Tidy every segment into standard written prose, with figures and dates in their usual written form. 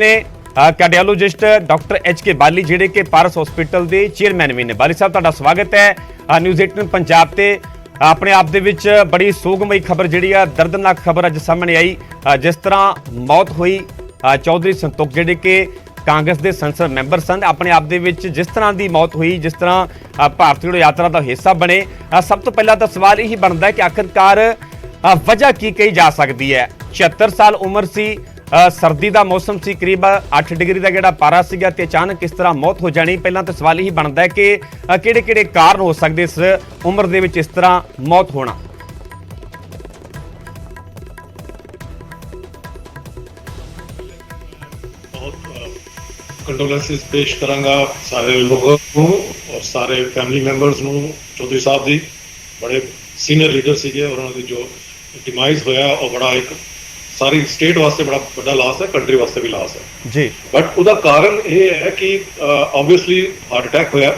ने cardiologist doctor H के बाली जिहड़े कि पारस हॉस्पिटल के चेयरमैन भी ने। बाली साहब तुहाडा स्वागत है न्यूज़ 18 पंजाब ते। अपने आप दे विच बड़ी सोगमई खबर जिहड़ी आ दर्दनाक खबर अज सामने आई। जिस तरह मौत हुई चौधरी संतोख जिहड़े कि कांग्रेस के संसद मैंबर सन, अपने आप दे विच जिस तरह की मौत हुई, जिस तरह भारत जोड़ो यात्रा का हिस्सा बने, सब तो पहला तो सवाल यही बनता है कि आखिरकार वजह की कही जा सकती है। 76 साल उम्र सी, सर्दी का मौसम सी, करीब 8 डिग्री का जिहड़ा पारा सीगा ते अचानक इस तरह मौत हो जानी। पहला तो सवाल यही बनता है कि किहड़े-किहड़े कारण हो सकते इस उम्र दे विच इस तरह मौत होना। कंडोलेंसेस पेश करांगा सारे लोगों को और सारे फैमिली मैंबर्स ਨੂੰ। चौधरी साहब जी बड़े सीनियर लीडर सीगे और उन्होंने जो डिमाइज होया और बड़ा एक सारी स्टेट वास्ते बड़ा बड़ा लॉस है, कंट्री वास्ते भी लॉस है जी। बट उसका कारण ये है कि ऑब्वियसली हार्ट अटैक होया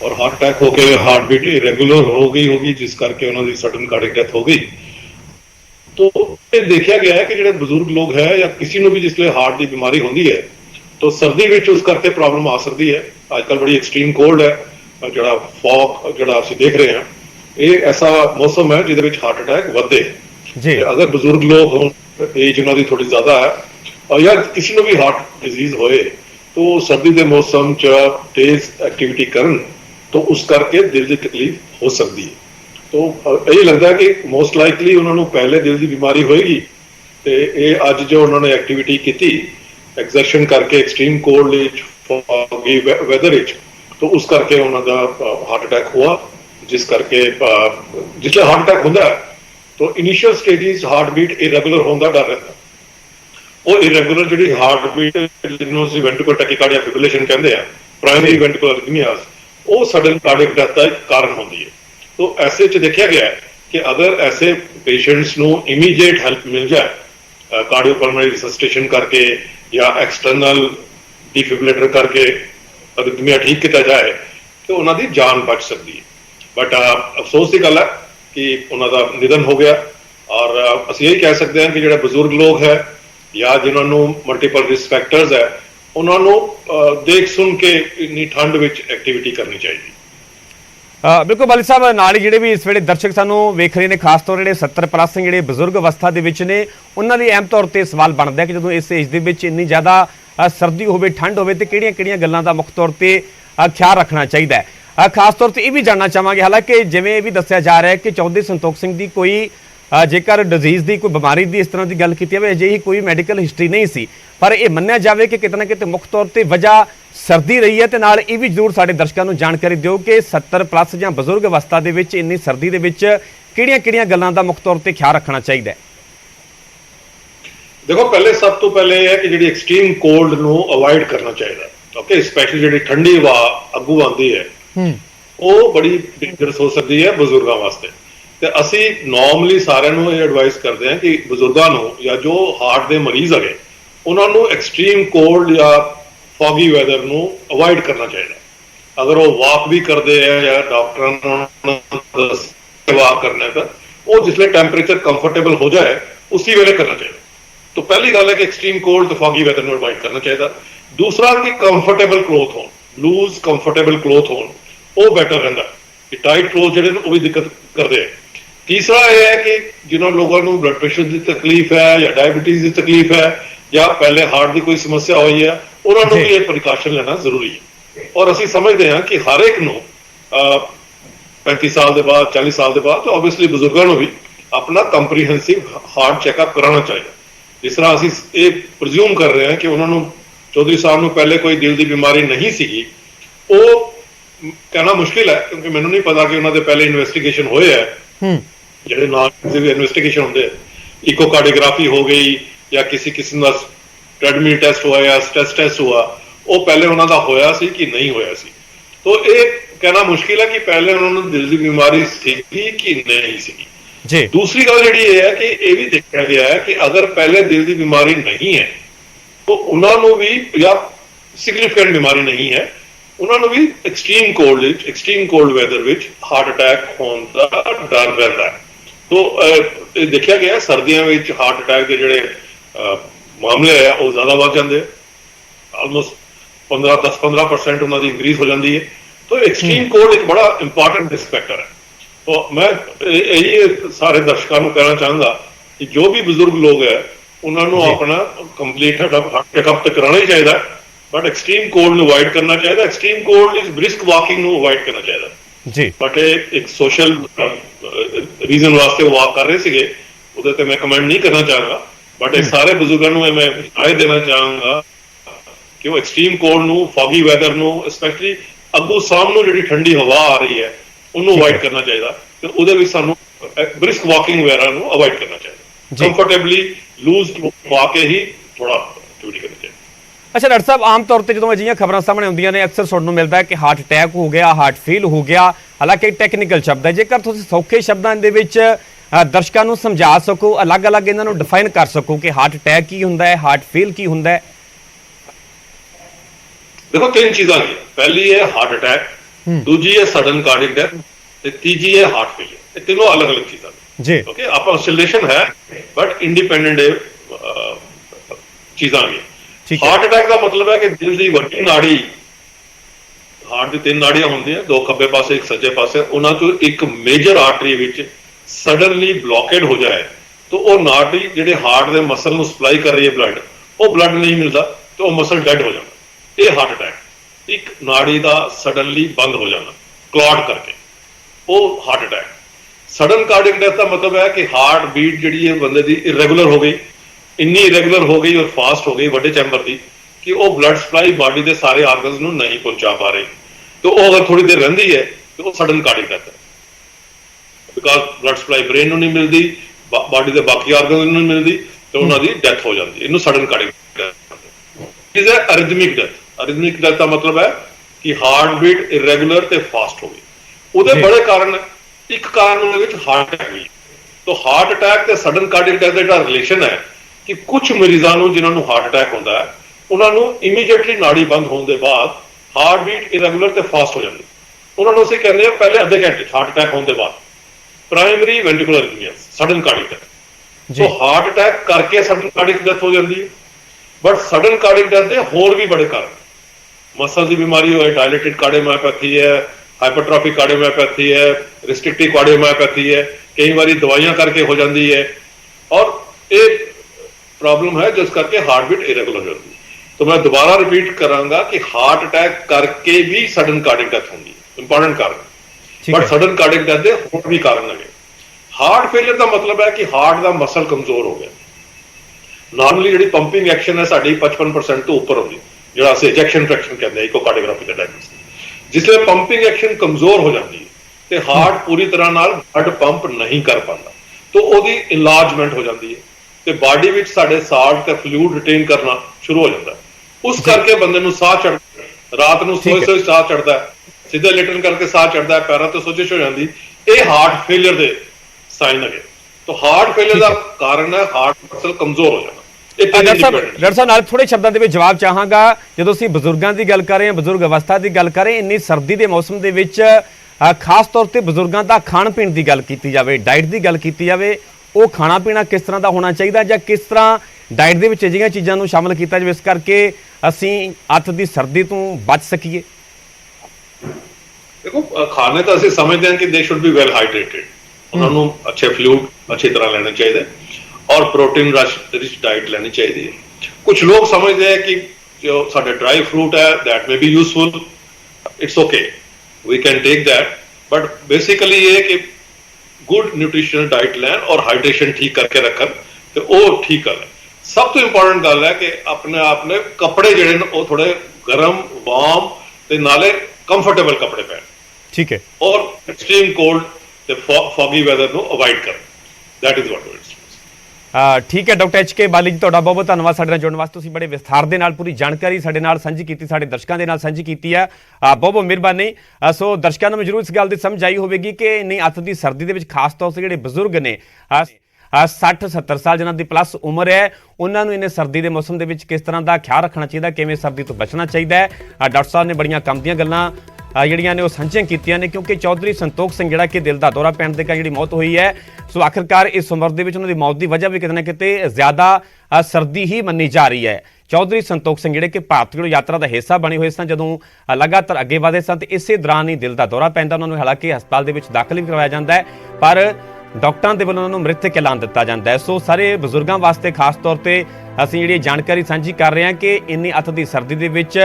और हार्ट अटैक होके हार्ट बीट इरेगुलर हो गई होगी, जिस करके उन्होंने सडन कार्डियक डेथ हो गई। तो ये देखा गया है कि जो बजुर्ग लोग है या किसी को भी जिसले हार्ट की बीमारी होती है तो सर्दी में उस करके प्रॉब्लम आ सकती है। आजकल बड़ी एक्सट्रीम कोल्ड है, जो फॉग जो असं देख रहे हैं, ये ऐसा मौसम है जिसे हार्ट अटैक वधे। अगर बजुर्ग लोग हो, एज उन्होंने थोड़ी ज्यादा है और या किसी को भी हार्ट डिजीज होए तो सर्दी के मौसम च तेज एक्टिविटी करन तो उस करके दिल की तकलीफ हो सकती है। तो यही लगता है कि मोस्ट लाइकली उन्होंने पहले दिल की बीमारी होएगी तो ये अज जो उन्होंने एक्टिविटी की एक्सर्शन करके एक्सट्रीम कोल्ड फॉगी वैदर तो उस करके उन्होंने हार्ट अटैक हुआ। जिस करके जिसले हार्ट अटैक होता है तो initial stages heart beat irregular होने का डर रहता है। वो इरेगुलर जी हार्ट बीट जिन्होंने वेंट्रिकुलर टैकीकार्डिया फिब्रिलेशन कहते हैं, प्राइमरी वेंट्रिकुलर अरिथमियाज, वो सडन कार्डियक डेथ का एक कारण होती है। तो ऐसे च देखा गया है कि अगर ऐसे पेशेंट्स को इमीडिएट हेल्प मिल जाए कार्डियोपल्मोनरी रिससिटेशन करके या एक्सटर्नल डिफिब्रिलेटर करके अरिथमिया ठीक किया जाए तो उन्होंने जान बच सकती है। बट अफसोस की गल है कि उन्होंने निधन हो गया। और असं यही कह सकते हैं कि जो बजुर्ग लोग है या जिन्होंने मल्टीपल रिस्क फैक्टर्स है उन्होंने देख सुन के इन्नी ठंड में एक्टिविटी करनी चाहिए। बिल्कुल बाली साहब, नाल जिहड़े भी इस वेले दर्शक सानू वेख रहे हैं, खास तौर पर 70 प्लस जिहड़े बजुर्ग अवस्था दे विच ने, उन्हां लई अहम तौर पर सवाल बनता है कि जदों इस एज दे विच इन्नी ज़्यादा सर्दी होवे, ठंड होवे ते किहड़ियां-किहड़ियां गल्लां दा मुख तौर पर ख्याल रखना चाहिए है। खास तौर पर यह भी जानना चाहांगे, हालांकि जिवें भी दस्सिया जा रहा है कि चौधरी संतोख सिंह की कोई जेकर डिजीज़ की कोई बीमारी की इस तरह की गल की जाए अजिही कोई मैडिकल हिस्टरी नहीं सी, पर यह मन्निया जाए कि कितना कितने मुख्य तौर पर वजह सर्दी रही है। तो नाल ये भी जरूर साडे दर्शकों को जानकारी दिओ कि 70 प्लस या बजुर्ग अवस्था दे विच इन्नी सर्दी दे विच किहड़ियां-किहड़ियां गल्लां दा मुख्य तौर पर ख्याल रखना चाहिए। देखो, पहले सब तो पहले है कि जी एक्सट्रीम कोल्ड नू अवॉइड करना चाहिए। ओके, स्पैशली जी ठंडी हवा अगू आती है वो बड़ी डेंजरस हो सकती है बजुर्गों वास्ते। तो असी नॉर्मली सारिਆਂ ये एडवाइस करते हैं कि बजुर्गों या जो हार्ट के मरीज है उन्होंने एक्सट्रीम कोल्ड या फॉगी वैदर को अवॉइड करना चाहिए। अगर वो वॉक भी करते हैं या डॉक्टर वॉक करने का वो जिसले टैंपरेचर कंफर्टेबल हो जाए उसी वेले करना चाहिए। तो पहली गल है कि एक्सट्रीम कोल्ड तो फॉगी वैदर को अवॉइड करना चाहिए। दूसरा कि कंफर्टेबल क्लोथ हो, लूज कंफर्टेबल क्लोथ हो, वो बेटर रहता है। टाइट क्लोथ जो भी दिक्कत करते हैं। तीसरा यह है कि जिन्होंने लोगों को ब्लड प्रेशर की तकलीफ है या डायबिटीज की तकलीफ है या पहले हार्ट की कोई समस्या हुई है उन्होंने भी एक प्रिकॉशन लेना जरूरी है। और असी समझते हैं कि हर एक को 35 साल के बाद 40 साल के बाद तो ऑब्वियसली बजुर्गों को भी अपना कंप्रीहेंसिव हार्ट चैकअप कराना चाहिए। जिस तरह असी ये प्रज्यूम कर रहे हैं कि उन्होंने चौधरी साहब को पहले कोई दिल की बीमारी नहीं सी, वो कहना मुश्किल है क्योंकि मैंने नहीं पता कि उन्होंने पहले इन्वेस्टिगेशन होए है जो नॉन इन्वेस्टिगेशन होंगे, इकोकार्डियोग्राफी हो गई या किसी किस्म का ट्रेडमिल टेस्ट हुआ या स्ट्रेस टेस्ट हुआ, वो पहले उन्होंने होया सी कि नहीं होया सी। तो ये कहना मुश्किल है कि पहले उन्होंने दिल की बीमारी थी कि नहीं सी। दूसरी गल जी है कि यह भी देखा गया है कि अगर पहले दिल की बीमारी नहीं है तो उन्होंने भी या सिग्निफिकेंट बीमारी नहीं है उन्होंने भी एक्सट्रीम कोल्ड वैदर विच हार्ट अटैक होने का डर रहता है। तो देखा गया सर्दियों में हार्ट अटैक के जोड़े मामले है वो ज्यादा बढ़ जाते हैं ਆਲਮੋਸਟ 10-15% ਉਹਨਾਂ ਦੀ ਇੰਕਰੀਜ਼ ਹੋ ਜਾਂਦੀ ਹੈ। तो एक्सट्रीम कोल्ड एक बड़ा इंपॉर्टेंट रिस्क फैक्टर है। तो मैं यही सारे दर्शकों को कहना चाहूँगा कि जो भी बुजुर्ग लोग है उन्होंने अपना कंप्लीट हार्ट चेकअप तो कराना ही चाहिए, बट एक्सट्रीम कोल्ड अवॉइड करना चाहिए। Extreme cold is brisk walking avoid करना चाहिए जी। बट एक सोशल रीजन वास्ते वॉक कर रहे थे ਉਹਦੇ ਤੇ मैं कमेंट नहीं करना चाहूँगा, बट एक सारे बुजुर्गों को मैं राय देना चाहूँगा कि वो एक्सट्रीम कोल्ड ਨੂੰ फॉगी वैदर ਨੂੰ स्पैशली ਅੱਗੋਂ ਸਾਹਮਣੇ ਜਿਹੜੀ ਠੰਡੀ ਹਵਾ ਆ ਰਹੀ ਹੈ ਉਹਨੂੰ ਅਵੋਇਡ ਕਰਨਾ ਚਾਹੀਦਾ ਤੇ ਉਹਦੇ ਵਿੱਚ ਸਾਨੂੰ ਬ੍ਰਿਸਕ ਵਾਕਿੰਗ ਵਗੈਰਾ ਨੂੰ ਅਵੋਇਡ ਕਰਨਾ ਚਾਹੀਦਾ। ਕੰਫਰਟੇਬਲੀ ਲੂਜ਼ ਪਾ ਕੇ ਹੀ ਥੋੜਾ ਡਿਊਟੀ ਕਰਨੀ ਚਾਹੀਦੀ। ਅੱਛਾ ਡਾਕਟਰ ਸਾਹਿਬ, ਆਮ ਤੌਰ ਤੇ ਜਦੋਂ ਅਜਿਹੀਆਂ ਖਬਰਾਂ ਸਾਹਮਣੇ ਆਉਂਦੀਆਂ ਨੇ ਅਕਸਰ ਸੁਣਨ ਨੂੰ ਮਿਲਦਾ ਹੈ ਕਿ ਹਾਰਟ ਅਟੈਕ ਹੋ ਗਿਆ, ਹਾਰਟ ਫੇਲ ਹੋ ਗਿਆ। ਹਾਲਾਂਕਿ ਟੈਕਨੀਕਲ ਸ਼ਬਦ ਹੈ, ਜੇਕਰ ਤੁਸੀਂ ਸੌਖੇ ਸ਼ਬਦਾਂ ਦੇ ਵਿੱਚ ਦਰਸ਼ਕਾਂ ਨੂੰ ਸਮਝਾ ਸਕੋ, ਅਲੱਗ-ਅਲੱਗ ਇਹਨਾਂ ਨੂੰ ਡਿਫਾਈਨ ਕਰ ਸਕੋ ਕਿ ਹਾਰਟ ਅਟੈਕ ਕੀ ਹੁੰਦਾ ਹੈ, ਹਾਰਟ ਫੇਲ ਕੀ ਹੁੰਦਾ ਹੈ। देखो तीन चीजा की, पहली है हार्ट अटैक, दूजी है सडन कार्डियक डेथ ते तीजी है हार्ट फेलियर। ये तीनों अलग अलग चीजा जी। ओके, आप ऑसिलेशन है बट इंडिपेंडेंट चीजा की। हार्ट अटैक का मतलब है कि दिल की वर्किंग नाड़ी, हार्ट की तीन नाड़ियां होंगी, दो खब्बे पासे एक सज्जे पासे, उन्हां चों एक major artery which suddenly blockade हो जाए तो वो नाड़ी जिहड़े हार्ट के मसल नूं सप्लाई कर रही है ब्लड, वो ब्लड नहीं मिलता तो वो मसल डेड हो जाता। ये हार्ट अटैक एक नाड़ी का सडनली बंद हो जाना क्लॉट करके, वो heart attack. Sudden cardiac death का मतलब है कि हार्ट बीट जी है बंदे की इरेगुलर हो गई, इन्नी इरेगुलर हो गई और फास्ट हो गई वड्डे चैंबर की कि वो ब्लड सप्लाई बॉडी के सारे आर्गनस नूं नहीं पहुंचा पा रही, तो वो अगर थोड़ी देर रहिंदी है तो वो सडन कार्डियक डेथ है। बिकॉज ब्लड सप्लाई ब्रेन नूं नहीं मिलती, बॉडी के बाकी आर्गनस नूं नहीं मिलती, तो उन्होंने डेथ हो जाती है। इन्हूं sudden cardiac death is arrhythmic death. Arrhythmic death का मतलब है कि हार्ट बीट इरेगुलर ते फास्ट हो गई। ਉਹਦੇ ਬੜੇ ਕਾਰਨ, ਇੱਕ ਕਾਰਨ ਉਹਦੇ ਵਿੱਚ ਹਾਰਟ ਅਟੈਕ ਵੀ। तो हार्ट अटैक ਤੇ ਸਡਨ ਕਾਰਡੀਅਕ ਡੈਥ ਦਾ ਜਿਹੜਾ ਰਿਲੇਸ਼ਨ ਹੈ ਕਿ ਕੁਝ ਮਰੀਜ਼ਾਂ ਨੂੰ ਜਿਨ੍ਹਾਂ ਨੂੰ ਹਾਰਟ ਅਟੈਕ ਹੁੰਦਾ ਹੈ ਉਹਨਾਂ ਨੂੰ ਇਮੀਡੀਏਟਲੀ ਨਾੜੀ ਬੰਦ ਹੋਣ ਦੇ ਬਾਅਦ ਹਾਰਟ ਬੀਟ ਇਰੈਗੂਲਰ ਤੇ ਫਾਸਟ ਹੋ ਜਾਂਦੀ। ਉਹਨਾਂ ਨੂੰ ਅਸੀਂ ਕਹਿੰਦੇ ਆ ਪਹਿਲੇ ਅੱਧੇ ਘੰਟੇ ਹਾਰਟ ਅਟੈਕ ਹੋਣ ਦੇ ਬਾਅਦ ਪ੍ਰਾਇਮਰੀ ਵੈਂਟੀਕੂਲਰ ਅਰਿਥਮੀਆਸ, ਸਡਨ ਕਾਰਡੀਅਕ ਡੈਥ। ਸੋ ਹਾਰਟ ਅਟੈਕ ਕਰਕੇ ਸਡਨ ਕਾਰਡੀਅਕ ਡੈਥ ਹੋ ਜਾਂਦੀ ਹੈ। ਬਟ ਸਡਨ ਕਾਰਡੀਅਕ ਡੈਥ ਦੇ ਹੋਰ ਵੀ ਬੜੇ ਕਾਰਨ, मसल की बीमारी हो, डायलेटेड कार्डियोमायोपैथी है, हाइपरट्रॉफिक कार्डियोमायोपैथी है, रिस्ट्रिक्टिव कार्डियोमायोपैथी है, कई बार दवाइयां करके हो जाती है और एक प्रॉब्लम है जिस करके हार्ट बीट इरेगुलर हो जाती है। तो मैं दोबारा रिपीट करांगा कि हार्ट अटैक करके भी सडन कार्डियक डेथ होगी, इंपॉर्टेंट कारण। बट सडन कार्डियक डेथ के होर भी कारण है। हार्ट फेलियर का मतलब है कि हार्ट का मसल कमजोर हो गया। नॉर्मली जी पंपिंग एक्शन है साड़ी 55% तो ऊपर होगी, जो अस इजेक्शन फ्रैक्शन कहते हैं इकोकार्डियोग्राफी का डायग्नोसिस। जिससे पंपिंग एक्शन कमजोर हो जाती है तो हार्ट पूरी तरह नाल ब्लड पंप नहीं कर पाता, तो ਉਹਦੀ इनलार्जमेंट हो जाती है तो बॉडी विच साडे साल्ट ते फ्लूइड रिटेन करना शुरू हो जाता है। उस करके बंदे नूं साह चढ़दा है, रात नूं सोए साह चढ़दा है, सीधे लेटन करके साह चढ़दा है, पैरों ते सोजिश हो जाती। ये हार्ट फेलियर दे साइन है। तो हार्ट फेलियर का कारण है हार्ट मसल कमजोर हो जाना। ਡਾਕਟਰ ਸਾਹਿਬ ਨਾਲ ਥੋੜੇ ਸ਼ਬਦਾਂ ਦੇ ਵਿੱਚ ਜਵਾਬ ਚਾਹਾਂਗਾ। ਜਦੋਂ ਅਸੀਂ ਬਜ਼ੁਰਗਾਂ ਦੀ ਗੱਲ ਕਰ ਰਹੇ ਹਾਂ, ਬਜ਼ੁਰਗ ਅਵਸਥਾ ਦੀ ਗੱਲ ਕਰ ਰਹੇ, ਇੰਨੀ ਸਰਦੀ ਦੇ ਮੌਸਮ ਦੇ ਵਿੱਚ ਖਾਸ ਤੌਰ ਤੇ ਬਜ਼ੁਰਗਾਂ ਦਾ ਖਾਣ ਪੀਣ ਦੀ ਗੱਲ ਕੀਤੀ ਜਾਵੇ, ਡਾਈਟ ਦੀ ਗੱਲ ਕੀਤੀ ਜਾਵੇ, ਉਹ ਖਾਣਾ ਪੀਣਾ ਕਿਸ ਤਰ੍ਹਾਂ ਦਾ ਹੋਣਾ ਚਾਹੀਦਾ ਜਾਂ ਕਿਸ ਤਰ੍ਹਾਂ ਡਾਈਟ ਦੇ ਵਿੱਚ ਅਜਿਹੀਆਂ ਚੀਜ਼ਾਂ ਨੂੰ ਸ਼ਾਮਲ ਕੀਤਾ ਜਾਵੇ ਇਸ ਕਰਕੇ ਅਸੀਂ ਅੱਤ ਦੀ ਸਰਦੀ ਤੋਂ ਬਚ ਸਕੀਏ? ਦੇਖੋ ਖਾਣੇ ਤਾਂ ਅਸੀਂ ਸਮਝਦੇ ਹਾਂ ਕਿ ਦੇ ਸ਼ੁੱਡ ਬੀ ਵੈਲ ਹਾਈਡਰੇਟਡ, ਉਹਨਾਂ ਨੂੰ ਅੱਛੇ ਫਲੂਇਡ ਅੱਛੀ ਤਰ੍ਹਾਂ ਲੈਣੇ ਚਾਹੀਦੇ और प्रोटीन रिच डाइट लेनी चाहिए। कुछ लोग समझते हैं कि जो साढ़े ड्राई फ्रूट है that may be useful, it's okay, we can take that, but basically ये कि गुड न्यूट्रिशनल डाइट लैन और हाइड्रेशन ठीक करके रखन तो वो ठीक गल है। सब तो इंपॉर्टेंट गल है कि अपने आप ने कपड़े जिहड़े ने वो थोड़े गर्म वार्म ते नाले कंफर्टेबल कपड़े पहन, ठीक है, और एक्सट्रीम कोल्ड ते फॉगी वेदर ਨੂੰ अवॉइड करन। That is what it is. ठीक है डॉक्टर HK बाली जी, ਤੁਹਾਡਾ ਬਹੁਤ ਬਹੁਤ ਧੰਨਵਾਦ ਸਾਡੇ ਨਾਲ ਜੁੜਨ ਵਾਸਤੇ। ਤੁਸੀਂ ਬੜੇ ਵਿਸਥਾਰ ਦੇ ਨਾਲ ਪੂਰੀ ਜਾਣਕਾਰੀ ਸਾਡੇ ਨਾਲ ਸਾਂਝੀ ਕੀਤੀ, ਸਾਡੇ ਦਰਸ਼ਕਾਂ ਦੇ ਨਾਲ ਸਾਂਝੀ ਕੀਤੀ ਹੈ, ਬਹੁਤ ਬਹੁਤ ਮਿਹਰਬਾਨੀ। ਸੋ ਦਰਸ਼ਕਾਂ ਨੂੰ ਜ਼ਰੂਰ ਇਸ ਗੱਲ ਦੀ ਸਮਝ ਆਈ ਹੋਵੇਗੀ ਕਿ ਇੰਨੀ ਅੱਤ ਦੀ ਸਰਦੀ ਦੇ ਵਿੱਚ ਖਾਸ ਤੌਰ ਤੇ ਜਿਹੜੇ ਬਜ਼ੁਰਗ ਨੇ 60-70 ਸਾਲ ਜਿਨ੍ਹਾਂ ਦੀ ਪਲੱਸ ਉਮਰ ਹੈ, ਉਹਨਾਂ ਨੂੰ ਇਹਨੇ ਸਰਦੀ ਦੇ ਮੌਸਮ ਦੇ ਵਿੱਚ ਕਿਸ ਤਰ੍ਹਾਂ ਦਾ ਖਿਆਲ ਰੱਖਣਾ ਚਾਹੀਦਾ, ਕਿਵੇਂ ਸਰਦੀ ਤੋਂ ਬਚਣਾ ਚਾਹੀਦਾ ਹੈ। ਡਾਕਟਰ ਸਾਹਿਬ ਨੇ ਬੜੀਆਂ ਕੰਮ ਦੀਆਂ ਗੱਲਾਂ ਜਿਹੜੀਆਂ ਨੇ ਉਹ ਸਾਂਝੀਆਂ ਕੀਤੀਆਂ ਨੇ, ਕਿਉਂਕਿ ਚੌਧਰੀ ਸੰਤੋਖ ਸਿੰਘ ਜਿਹੜਾ ਕਿ ਦਿਲ ਦਾ ਦੌਰਾ ਪੈਣ ਦੇ ਕਾਰਨ ਜਿਹੜੀ ਮੌਤ ਹੋਈ ਹੈ, ਸੋ ਆਖਿਰਕਾਰ ਇਸ ਉਮਰ ਦੇ ਵਿੱਚ ਉਹਨਾਂ ਦੀ ਮੌਤ ਦੀ ਵਜ੍ਹਾ ਵੀ ਕਿਤੇ ਨਾ ਕਿਤੇ ਜ਼ਿਆਦਾ ਸਰਦੀ ਹੀ ਮੰਨੀ ਜਾ ਰਹੀ ਹੈ। ਚੌਧਰੀ ਸੰਤੋਖ ਸਿੰਘ ਜਿਹੜੇ ਕਿ ਭਾਰਤ ਜੋੜੋ ਯਾਤਰਾ ਦਾ ਹਿੱਸਾ ਬਣੇ ਹੋਏ ਸਨ, ਜਦੋਂ ਲਗਾਤਾਰ ਅੱਗੇ ਵਧੇ ਸਨ ਤੇ ਇਸੇ ਦੌਰਾਨ ਹੀ ਦਿਲ ਦਾ ਦੌਰਾ ਪੈਂਦਾ ਉਹਨਾਂ ਨੂੰ। ਹਾਲਾਂਕਿ ਹਸਪਤਾਲ ਦੇ ਵਿੱਚ ਦਾਖਲ ਵੀ ਕਰਵਾਇਆ ਜਾਂਦਾ ਹੈ, ਪਰ ਡਾਕਟਰਾਂ ਦੇ ਵੱਲੋਂ ਉਹਨਾਂ ਨੂੰ ਮ੍ਰਿਤਕ ਐਲਾਨ ਦਿੱਤਾ ਜਾਂਦਾ ਹੈ। ਸੋ ਸਾਰੇ ਬਜ਼ੁਰਗਾਂ ਵਾਸਤੇ ਖਾਸ ਤੌਰ ਤੇ ਅਸੀਂ ਜਿਹੜੀ ਜਾਣਕਾਰੀ ਸਾਂਝੀ ਕਰ ਰਹੇ ਹਾਂ ਕਿ ਇੰਨੀ ਅੱਤ ਦੀ ਸਰਦੀ ਦੇ ਵਿੱਚ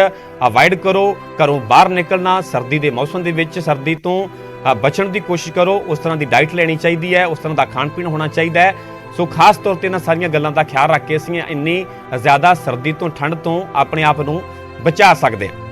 ਅਵਾਇਡ ਕਰੋ ਘਰੋਂ ਬਾਹਰ ਨਿਕਲਣਾ। ਸਰਦੀ ਦੇ ਮੌਸਮ ਦੇ ਵਿੱਚ ਸਰਦੀ ਤੋਂ ਬਚਣ ਦੀ ਕੋਸ਼ਿਸ਼ ਕਰੋ, ਉਸ ਤਰ੍ਹਾਂ ਦੀ ਡਾਈਟ ਲੈਣੀ ਚਾਹੀਦੀ ਹੈ, ਉਸ ਤਰ੍ਹਾਂ ਦਾ ਖਾਣ ਪੀਣ ਹੋਣਾ ਚਾਹੀਦਾ ਹੈ। ਸੋ ਖਾਸ ਤੌਰ ਤੇ ਇਹਨਾਂ ਸਾਰੀਆਂ ਗੱਲਾਂ ਦਾ ਖਿਆਲ ਰੱਖ ਕੇ ਅਸੀਂ ਇੰਨੀ ਜ਼ਿਆਦਾ ਸਰਦੀ ਤੋਂ ਠੰਡ ਤੋਂ ਆਪਣੇ ਆਪ ਨੂੰ ਬਚਾ ਸਕਦੇ ਹਾਂ।